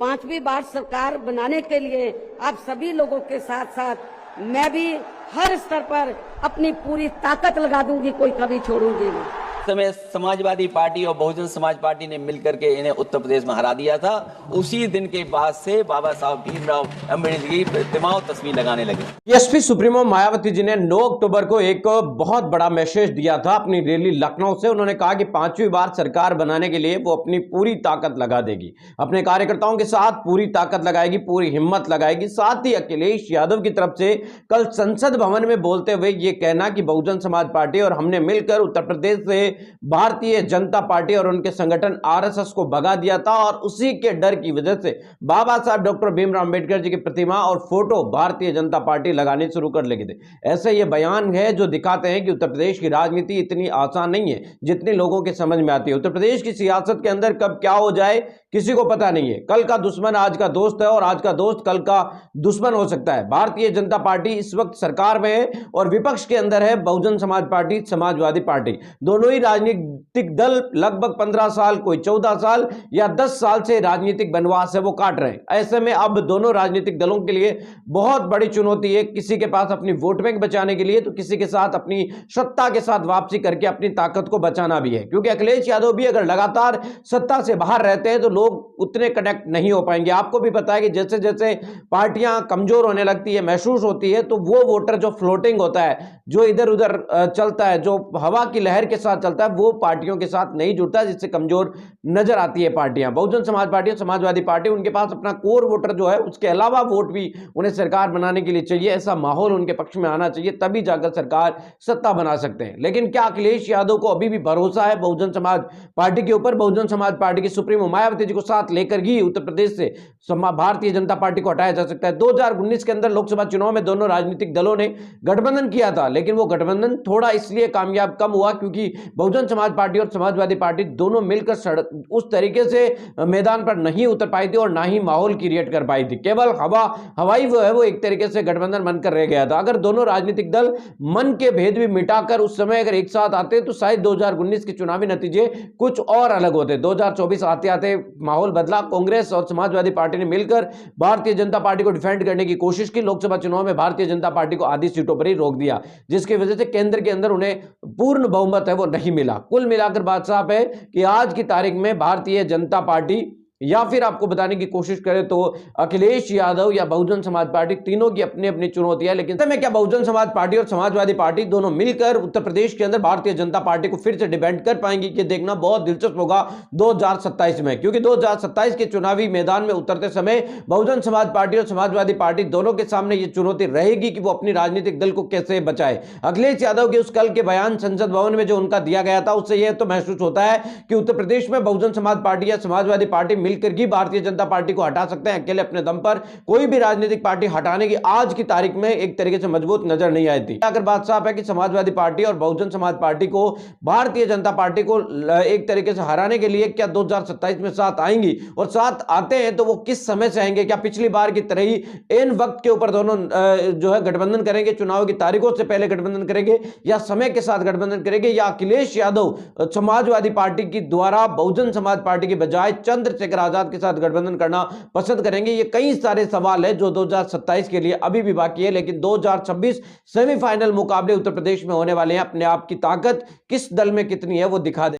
5वीं बार सरकार बनाने के लिए आप सभी लोगों के साथ साथ मैं भी हर स्तर पर अपनी पूरी ताकत लगा दूंगी, कोई कभी छोड़ूंगी नहीं। समय समाजवादी पार्टी और बहुजन समाज पार्टी ने मिलकर के इन्हें उत्तर प्रदेश में हरा दिया था। उसी दिन के बाद से बाबा साहब भीमराव अम्बेडकर की प्रतिमा और तस्वीर लगाने लगे। एसपी सुप्रीमो मायावती जी ने 9 अक्टूबर को एक बहुत बड़ा मैसेज दिया था अपनी रैली लखनऊ से। उन्होंने कहा कि 5वीं बार सरकार बनाने के लिए वो अपनी पूरी ताकत लगा देगी, अपने कार्यकर्ताओं के साथ पूरी ताकत लगाएगी, पूरी हिम्मत लगाएगी। साथ ही अखिलेश यादव की तरफ से कल संसद भवन में बोलते हुए ये कहना कि बहुजन समाज पार्टी और हमने मिलकर उत्तर प्रदेश से भारतीय जनता पार्टी और उनके संगठन आरएसएस को भगा दिया था और उसी के डर की वजह से बाबा साहब डॉक्टर भीमराव अंबेडकर जी की प्रतिमा और फोटो भारतीय जनता पार्टी लगाने शुरू कर लगे थे। ऐसे ये बयान है जो दिखाते हैं कि उत्तर प्रदेश की राजनीति इतनी आसान नहीं है जितनी लोगों के समझ में आती है। उत्तर प्रदेश की सियासत के अंदर कब क्या हो जाए किसी को पता नहीं है। कल का दुश्मन आज का दोस्त है और आज का दोस्त कल का दुश्मन हो सकता है। भारतीय जनता पार्टी इस वक्त सरकार में है और विपक्ष के अंदर है बहुजन समाज पार्टी, समाजवादी पार्टी। दोनों ही राजनीतिक दल लगभग 15 साल, कोई 14 साल या 10 साल से राजनीतिक वनवास है वो काट रहे हैं। ऐसे में अब दोनों राजनीतिक दलों के लिए बहुत बड़ी चुनौती है, किसी के पास अपनी वोट बैंक बचाने के लिए तो किसी के साथ अपनी सत्ता के साथ वापसी करके अपनी ताकत को बचाना भी है। क्योंकि अखिलेश यादव भी अगर लगातार सत्ता से बाहर रहते हैं तो लोग उतने कनेक्ट नहीं हो पाएंगे। आपको भी पता है कि जैसे जैसे पार्टियां कमजोर होने लगती है, महसूस होती है, तो वो वोटर जो फ्लोटिंग होता है, जो इधर उधर चलता है, जो हवा की लहर के साथ चलता है, वो पार्टियों के साथ नहीं जुड़ता, जिससे कमजोर नजर आती है पार्टियां। बहुजन समाज पार्टी और समाजवादी पार्टी, उनके पास अपना कोर वोटर जो है उसके अलावा वोट भी उन्हें सरकार बनाने के लिए चाहिए। ऐसा माहौल उनके पक्ष में आना चाहिए, तभी जाकर सरकार सत्ता बना सकते हैं। लेकिन क्या अखिलेश यादव को अभी भी भरोसा है बहुजन समाज पार्टी के ऊपर? बहुजन समाज पार्टी की सुप्रीमो मायावती जी को साथ लेकर ही उत्तर प्रदेश से भारतीय जनता पार्टी को हटाया जा सकता है। 2019 के अंदर लोकसभा चुनाव में दोनों राजनीतिक दलों ने गठबंधन किया था, लेकिन वो गठबंधन थोड़ा इसलिए कामयाब कम हुआ क्योंकि बहुजन समाज पार्टी और समाजवादी पार्टी दोनों मिलकर उस तरीके से मैदान पर नहीं उतर पाई थी और ना ही माहौल क्रिएट कर पाई थी। केवल हवाई वो है वो एक तरीके से गठबंधन बनकर रह गया था। अगर दोनों राजनीतिक दल मन के भेद भी मिटाकर उस समय अगर एक साथ आते तो शायद 2019 के चुनावी नतीजे कुछ और अलग होते। 2024 आते आते माहौल बदला। कांग्रेस और समाजवादी पार्टी ने मिलकर भारतीय जनता पार्टी को डिफेंड करने की कोशिश की। लोकसभा चुनाव में भारतीय जनता पार्टी को आधी सीटों पर ही रोक दिया, जिसकी वजह से केंद्र के अंदर उन्हें पूर्ण बहुमत है वो नहीं मिला। कुल मिलाकर बात साफ है कि आज की तारीख में भारतीय जनता पार्टी या फिर आपको बताने की कोशिश करें तो अखिलेश यादव या बहुजन समाज पार्टी, तीनों की अपनी अपनी चुनौती है। लेकिन मैं क्या बहुजन समाज पार्टी और समाजवादी पार्टी दोनों मिलकर उत्तर प्रदेश के अंदर भारतीय जनता पार्टी को फिर से डिफेंड कर पाएंगी कि देखना बहुत दिलचस्प होगा 2027 में। क्योंकि 2027 के चुनावी मैदान में उतरते समय बहुजन समाज पार्टी और समाजवादी पार्टी दोनों के सामने यह चुनौती रहेगी कि वो अपनी राजनीतिक दल को कैसे बचाए। अखिलेश यादव के उस कल के बयान संसद भवन में जो उनका दिया गया था, उससे यह तो महसूस होता है कि उत्तर प्रदेश में बहुजन समाज पार्टी या समाजवादी पार्टी मिलकर ही भारतीय जनता पार्टी को हटा सकते हैं। अकेले अपने दम पर कोई भी राजनीतिक पार्टी हटाने की आज की तारीख में एक तरीके से मजबूत नजर नहीं आई थी। अगर बात साफ है कि समाजवादी पार्टी और बहुजन समाज पार्टी को भारतीय जनता पार्टी को एक तरीके से हराने के लिए क्या 2027 में साथ आएंगी, और साथ आते हैं तो वो किस समय से आएंगे? क्या पिछली बार की तरह ही इन वक्त के ऊपर दोनों जो है गठबंधन करेंगे, चुनाव की तारीखों से पहले गठबंधन करेंगे, या समय के साथ गठबंधन करेंगे, या अखिलेश यादव समाजवादी पार्टी की द्वारा बहुजन समाज पार्टी के बजाय चंद्रशेखर आजाद के साथ गठबंधन करना पसंद करेंगे? ये कई सारे सवाल है जो 2027 के लिए अभी भी बाकी है। लेकिन 2026 सेमीफाइनल मुकाबले उत्तर प्रदेश में होने वाले हैं। अपने आप की ताकत किस दल में कितनी है वो दिखा दे।